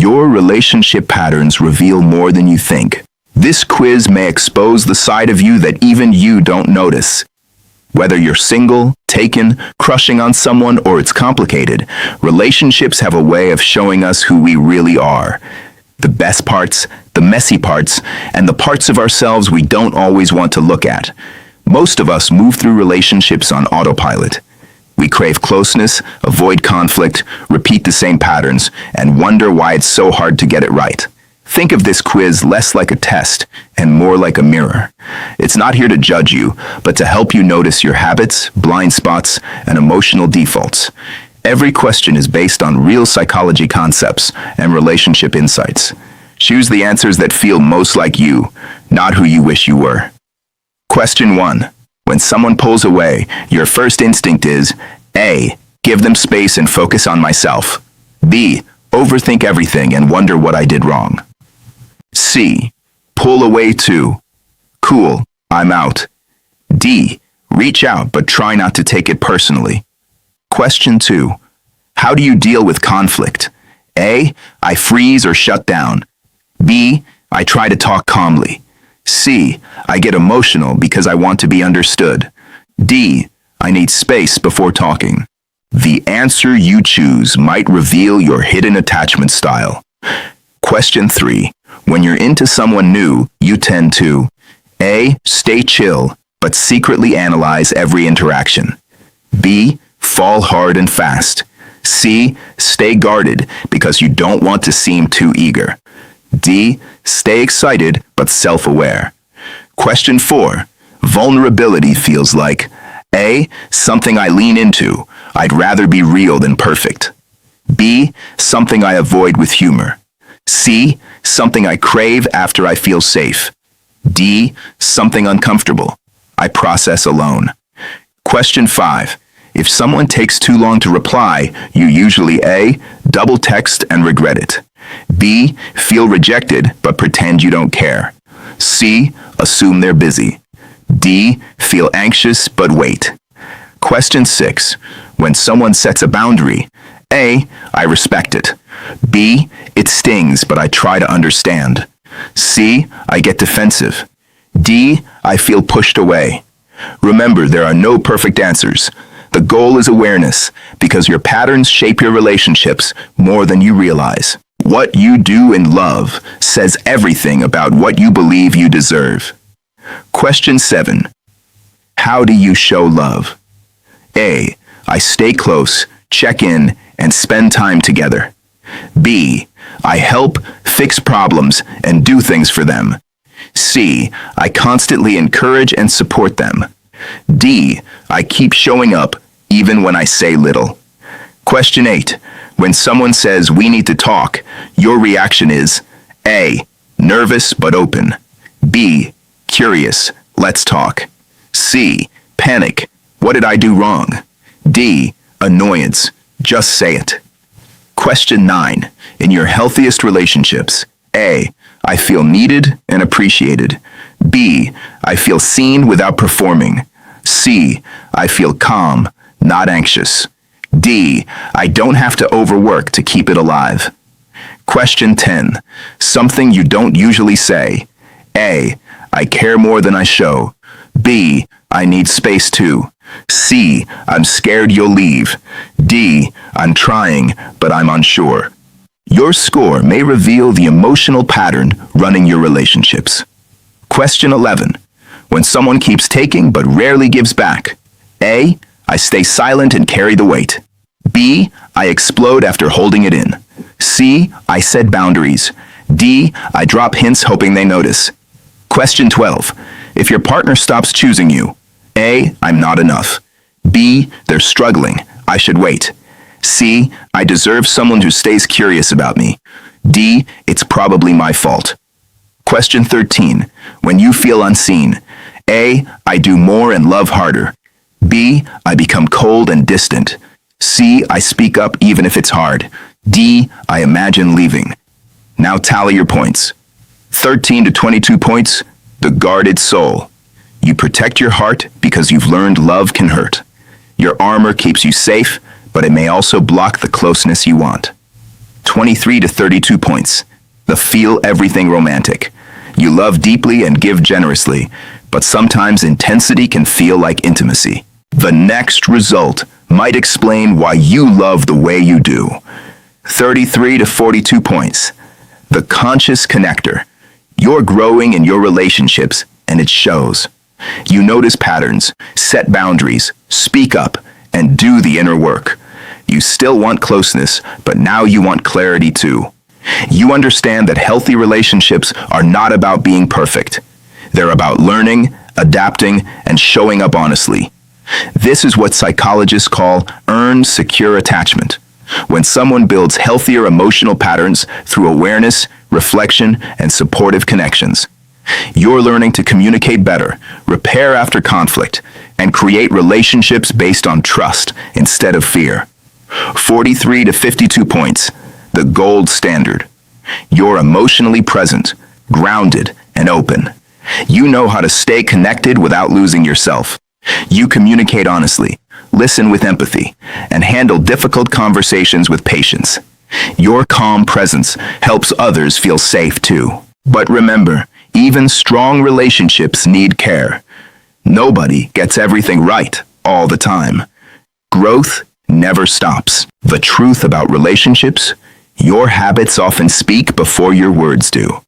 Your relationship patterns reveal more than you think. This quiz may expose the side of you that even you don't notice. Whether you're single, taken, crushing on someone, or it's complicated, relationships have a way of showing us who we really are. The best parts, the messy parts, and the parts of ourselves we don't always want to look at. Most of us move through relationships on autopilot. We crave closeness, avoid conflict, repeat the same patterns, and wonder why it's so hard to get it right. Think of this quiz less like a test and more like a mirror. It's not here to judge you, but to help you notice your habits, blind spots, and emotional defaults. Every question is based on real psychology concepts and relationship insights. Choose the answers that feel most like you, not who you wish you were. Question 1. When someone pulls away, your first instinct is A. Give them space and focus on myself. B. Overthink everything and wonder what I did wrong. C. Pull away too. Cool, I'm out. D. Reach out but try not to take it personally. Question 2. How do you deal with conflict? A. I freeze or shut down. B. I try to talk calmly. C. I get emotional because I want to be understood. D. I need space before talking. The answer you choose might reveal your hidden attachment style. Question 3. When you're into someone new, you tend to A. Stay chill, but secretly analyze every interaction. B. Fall hard and fast. C. Stay guarded because you don't want to seem too eager. D. Stay excited but self-aware. Question 4. Vulnerability feels like A. Something I lean into. I'd rather be real than perfect. B. Something I avoid with humor. C. Something I crave after I feel safe. D. Something uncomfortable. I process alone. Question 5. If someone takes too long to reply, you usually A. Double text and regret it. B. Feel rejected but pretend you don't care. C. Assume they're busy. D. Feel anxious but wait. Question 6. When someone sets a boundary, A. I respect it. B. It stings but I try to understand. C. I get defensive. D. I feel pushed away. Remember, there are no perfect answers. The goal is awareness, because your patterns shape your relationships more than you realize. What you do in love says everything about what you believe you deserve. Question 7. How do you show love? A. I stay close, check in, and spend time together. B. I help, fix problems, and do things for them. C. I constantly encourage and support them. D. I keep showing up, even when I say little. Question 8. When someone says we need to talk, your reaction is A. Nervous but open. B. Curious, let's talk. C. Panic, what did I do wrong? D. Annoyance, just say it. Question 9. In your healthiest relationships, A. I feel needed and appreciated. B. I feel seen without performing. C. I feel calm, not anxious. D. I don't have to overwork to keep it alive. Question 10. Something you don't usually say. A. I care more than I show. B. I need space too. C. I'm scared you'll leave. D. I'm trying, but I'm unsure. Your score may reveal the emotional pattern running your relationships. Question 11. When someone keeps taking but rarely gives back. A. I stay silent and carry the weight. B. I explode after holding it in. C. I set boundaries. D. I drop hints hoping they notice. Question 12. If your partner stops choosing you. A. I'm not enough. B. They're struggling. I should wait. C. I deserve someone who stays curious about me. D. It's probably my fault. Question 13. When you feel unseen. A. I do more and love harder. B. I become cold and distant. C. I speak up even if it's hard. D. I imagine leaving. Now tally your points. 13 to 22 points, the guarded soul. You protect your heart because you've learned love can hurt. Your armor keeps you safe, but it may also block the closeness you want. 23 to 32 points. The feel everything romantic. You love deeply and give generously, but sometimes intensity can feel like intimacy. The next result might explain why you love the way you do. 33 to 42 points. The conscious connector. You're growing in your relationships, and it shows. You notice patterns, set boundaries, speak up, and do the inner work. You still want closeness, but now you want clarity too. You understand that healthy relationships are not about being perfect. They're about learning, adapting, and showing up honestly. This is what psychologists call earned secure attachment. When someone builds healthier emotional patterns through awareness, reflection, and supportive connections. You're learning to communicate better, repair after conflict, and create relationships based on trust instead of fear. 43 to 52 points. The gold standard. You're emotionally present, grounded, and open. You know how to stay connected without losing yourself. You communicate honestly, listen with empathy, and handle difficult conversations with patience. Your calm presence helps others feel safe too. But remember, even strong relationships need care. Nobody gets everything right all the time. Growth never stops. The truth about relationships: your habits often speak before your words do.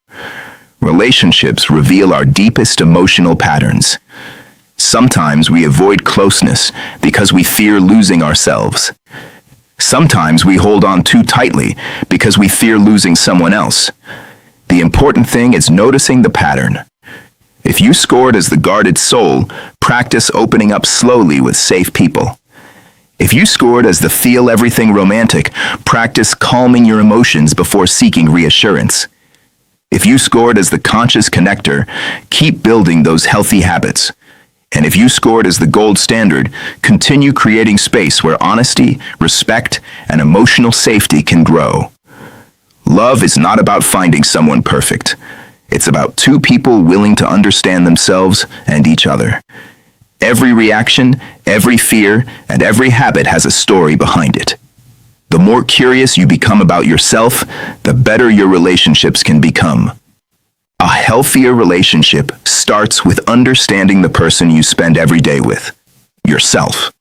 Relationships reveal our deepest emotional patterns. Sometimes we avoid closeness because we fear losing ourselves. Sometimes we hold on too tightly because we fear losing someone else. The important thing is noticing the pattern. If you scored as the guarded soul, practice opening up slowly with safe people. If you scored as the feel everything romantic, practice calming your emotions before seeking reassurance. If you scored as the conscious connector, keep building those healthy habits. And if you scored as the gold standard, continue creating space where honesty, respect, and emotional safety can grow. Love is not about finding someone perfect. It's about two people willing to understand themselves and each other. Every reaction, every fear, and every habit has a story behind it. The more curious you become about yourself, the better your relationships can become. A healthier relationship starts with understanding the person you spend every day with, yourself.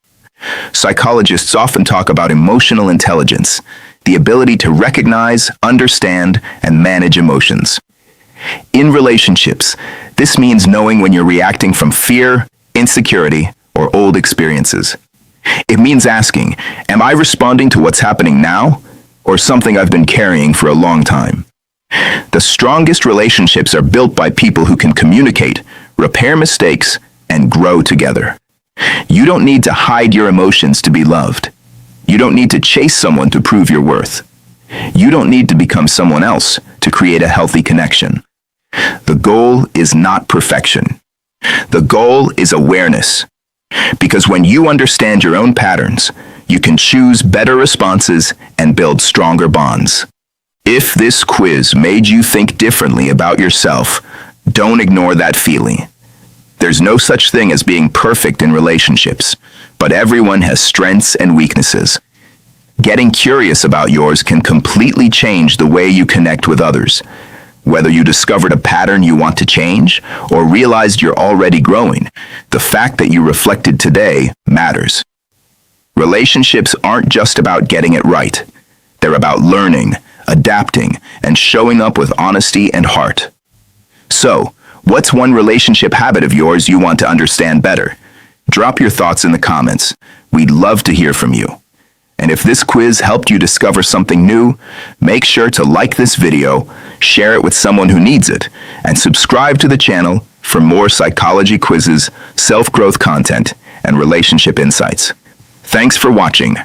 Psychologists often talk about emotional intelligence, the ability to recognize, understand, and manage emotions. In relationships, this means knowing when you're reacting from fear, insecurity, or old experiences. It means asking, am I responding to what's happening now, or something I've been carrying for a long time? The strongest relationships are built by people who can communicate, repair mistakes, and grow together. You don't need to hide your emotions to be loved. You don't need to chase someone to prove your worth. You don't need to become someone else to create a healthy connection. The goal is not perfection. The goal is awareness. Because when you understand your own patterns, you can choose better responses and build stronger bonds. If this quiz made you think differently about yourself, don't ignore that feeling. There's no such thing as being perfect in relationships, but everyone has strengths and weaknesses. Getting curious about yours can completely change the way you connect with others. Whether you discovered a pattern you want to change or realized you're already growing, the fact that you reflected today matters. Relationships aren't just about getting it right. They're about learning, adapting, and showing up with honesty and heart. So, what's one relationship habit of yours you want to understand better? Drop your thoughts in the comments. We'd love to hear from you. And if this quiz helped you discover something new, make sure to like this video, share it with someone who needs it, and subscribe to the channel for more psychology quizzes, self-growth content, and relationship insights. Thanks for watching.